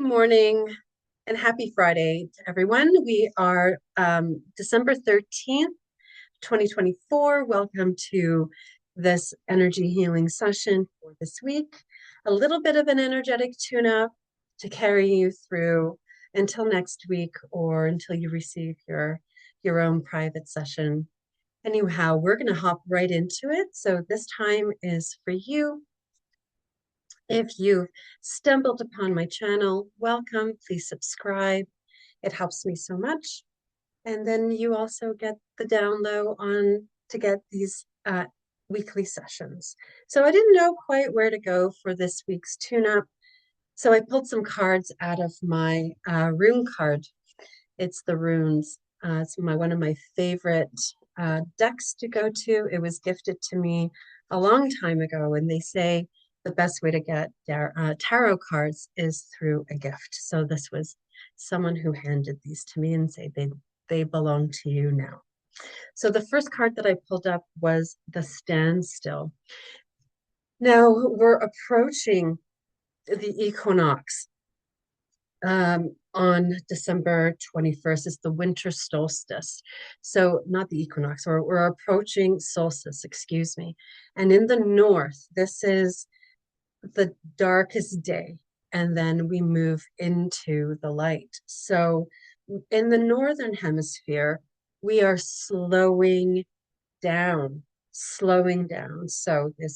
morning and happy Friday to everyone. We are December 13th, 2024. Welcome to this energy healing session for this week. A little bit of an energetic tune-up to carry you through until next week or until you receive your own private session. Anyhow, we're going to hop right into it. So this time is for you. If you've stumbled upon my channel, welcome. Please subscribe. It helps me so much. And then you also get the down low on to get these weekly sessions. So I didn't know quite where to go for this week's tune-up. So I pulled some cards out of my rune card. It's the runes. It's one of my favorite decks to go to. It was gifted to me a long time ago, and they say the best way to get tarot cards is through a gift. So this was someone who handed these to me and say they belong to you now. So the first card that I pulled up was the standstill. Now we're approaching the equinox. On December 21st is the winter solstice. So not the equinox, we're approaching solstice, excuse me. And in the north, this is the darkest day, and then we move into the light. So in the northern hemisphere, we are slowing down. So the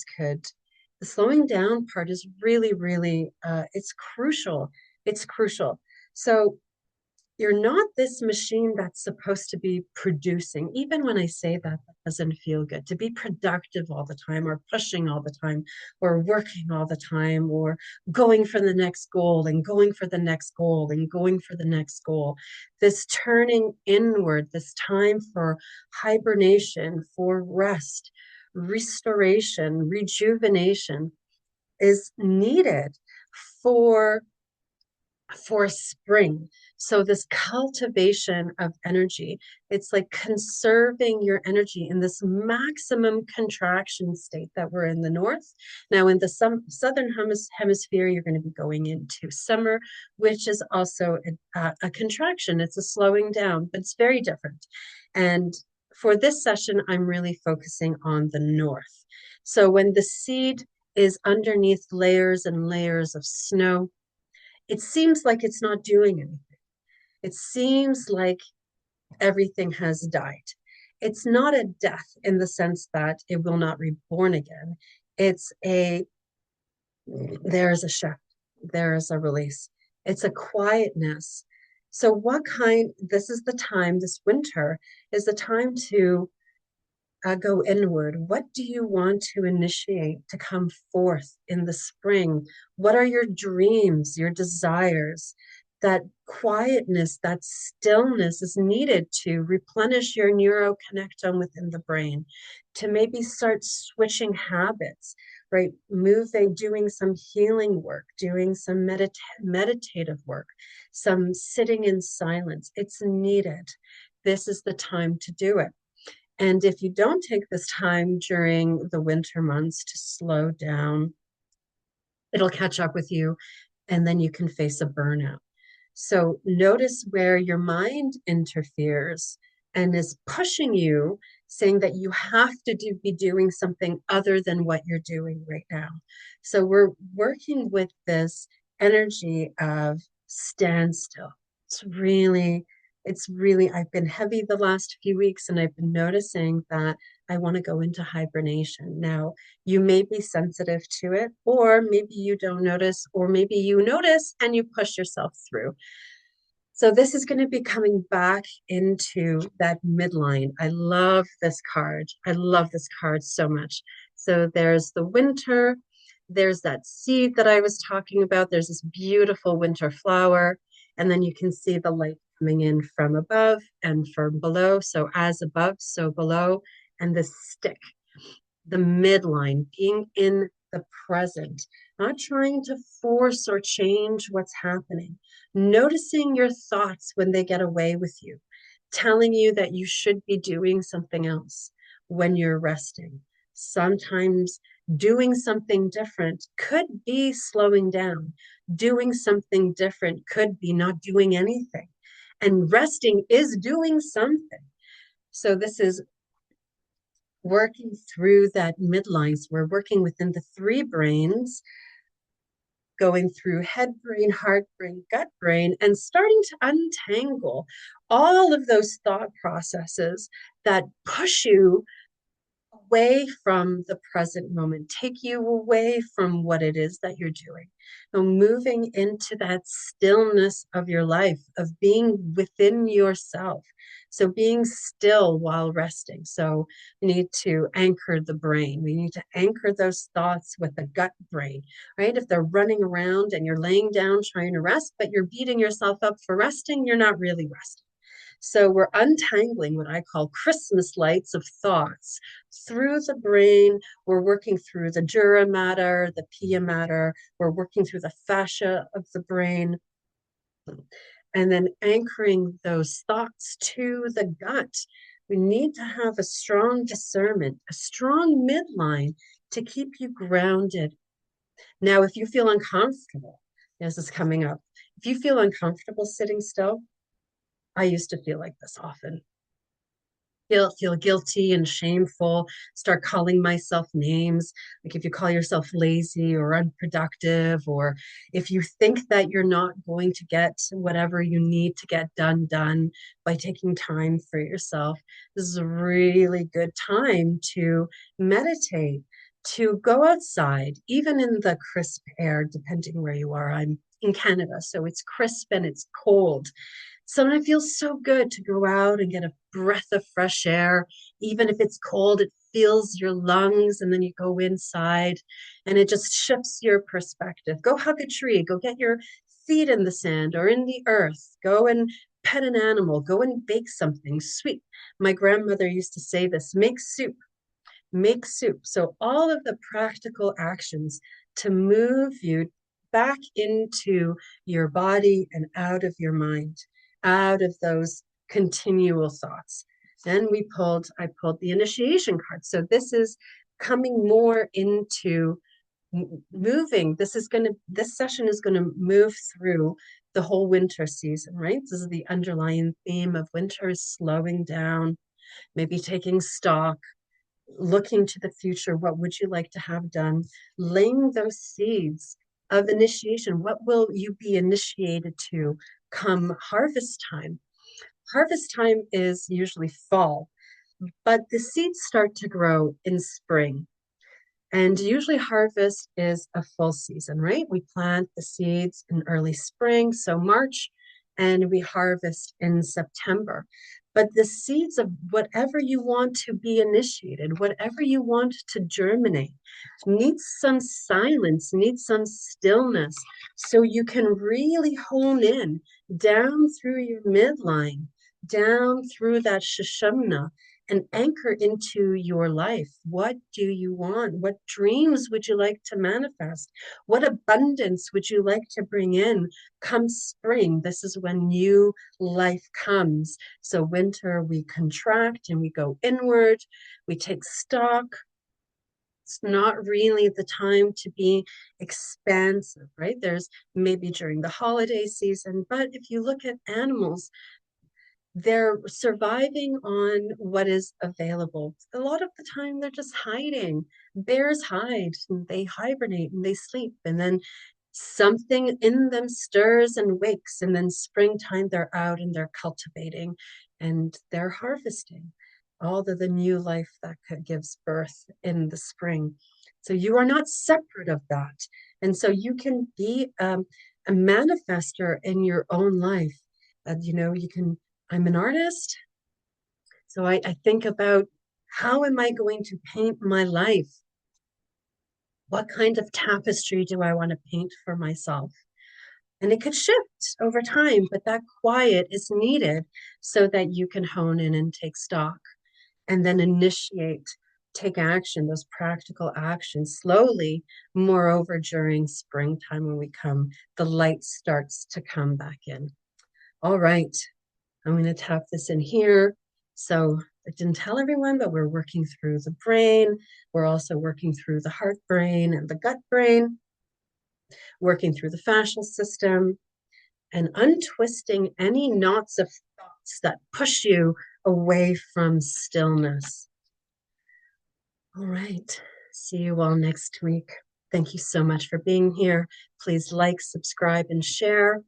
slowing down part is really, it's crucial. It's crucial. So you're not this machine that's supposed to be producing. Even when I say that, that doesn't feel good. To be productive all the time, or pushing all the time, or working all the time, or going for the next goal and going for the next goal and going for the next goal. This turning inward, this time for hibernation, for rest, restoration, rejuvenation is needed for spring. So this cultivation of energy, it's like conserving your energy in this maximum contraction state that we're in the north. Now in the southern hemisphere, you're going to be going into summer, which is also a contraction. It's a slowing down, but it's very different. And for this session, I'm really focusing on the north. So when the seed is underneath layers and layers of snow, it seems like it's not doing anything. It seems like everything has died. It's not a death in the sense that it will not reborn again. There's a shift, there's a release. It's a quietness. So this is the time, this winter is the time to go inward. What do you want to initiate to come forth in the spring? What are your dreams, your desires? That quietness, that stillness is needed to replenish your neuroconnectome within the brain, to maybe start switching habits, right? Doing some healing work, doing some meditative work, some sitting in silence. It's needed. This is the time to do it. And if you don't take this time during the winter months to slow down, it'll catch up with you, and then you can face a burnout. So notice where your mind interferes and is pushing you, saying that you have to be doing something other than what you're doing right now. So we're working with this energy of standstill. I've been heavy the last few weeks, and I've been noticing that I want to go into hibernation. Now, you may be sensitive to it, or maybe you don't notice, or maybe you notice and you push yourself through. So this is going to be coming back into that midline. I love this card. I love this card so much. So there's the winter. There's that seed that I was talking about. There's this beautiful winter flower. And then you can see the light coming in from above and from below. So as above, so below. And the stick, the midline, being in the present, not trying to force or change what's happening, noticing your thoughts when they get away with you, telling you that you should be doing something else when you're resting. Sometimes Doing something different could be slowing down. Doing something different could be not doing anything. And resting is doing something. So this is working through that midline. So we're working within the three brains, going through head brain, heart brain, gut brain, and starting to untangle all of those thought processes that push you away from the present moment, take you away from what it is that you're doing. So moving into that stillness of your life, of being within yourself. So being still while resting. So we need to anchor the brain. We need to anchor those thoughts with the gut brain, right? If they're running around and you're laying down trying to rest, but you're beating yourself up for resting, you're not really resting. So we're untangling what I call Christmas lights of thoughts through the brain. We're working through the dura mater, the pia mater. We're working through the fascia of the brain. And then anchoring those thoughts to the gut. We need to have a strong discernment, a strong midline to keep you grounded. Now, if you feel uncomfortable, this is coming up. If you feel uncomfortable sitting still, I used to feel like this often. Feel guilty and shameful, start calling myself names. Like if you call yourself lazy or unproductive, or if you think that you're not going to get whatever you need to get done by taking time for yourself, this is a really good time to meditate, to go outside, even in the crisp air, depending where you are. I'm in Canada, so it's crisp and it's cold. Sometimes it feels so good to go out and get a breath of fresh air. Even if it's cold, it fills your lungs, and then you go inside and it just shifts your perspective. Go hug a tree, go get your feet in the sand or in the earth, go and pet an animal, go and bake something sweet. My grandmother used to say this: make soup, make soup. So, all of the practical actions to move you back into your body and out of your mind, out of those continual thoughts. Then I pulled the initiation card. So, this is coming more into moving. This session is going to move through the whole winter season, right? This is the underlying theme of winter is slowing down, maybe taking stock, looking to the future. What would you like to have done? Laying those seeds of initiation. What will you be initiated to come harvest time? Harvest time is usually fall, but the seeds start to grow in spring. And usually harvest is a full season, right? We plant the seeds in early spring, so March, and we harvest in September. But the seeds of whatever you want to be initiated, whatever you want to germinate, needs some silence, needs some stillness, so you can really hone in down through your midline, down through that Shushamna, and anchor into your life. What do you want? What dreams would you like to manifest? What abundance would you like to bring in come spring? This is when new life comes. So winter, we contract and we go inward, we take stock. It's not really the time to be expansive, right? There's maybe during the holiday season, but if you look at animals, they're surviving on what is available. A lot of the time, they're just hiding. Bears hide, and they hibernate, and they sleep, and then something in them stirs and wakes, and then springtime, they're out and they're cultivating and they're harvesting all of the new life that gives birth in the spring. So you are not separate of that. And so you can be a manifester in your own life. You can. I'm an artist, so I think about, how am I going to paint my life? What kind of tapestry do I want to paint for myself? And it could shift over time, but that quiet is needed so that you can hone in and take stock and then initiate, take action, those practical actions slowly. Moreover, during springtime, when we come, the light starts to come back in. All right. I'm going to tap this in here. So I didn't tell everyone, but we're working through the brain. We're also working through the heart brain and the gut brain, working through the fascial system, and untwisting any knots of thoughts that push you away from stillness. All right. See you all next week. Thank you so much for being here. Please like, subscribe, and share.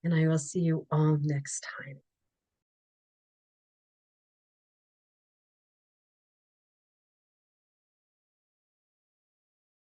And I will see you all next time.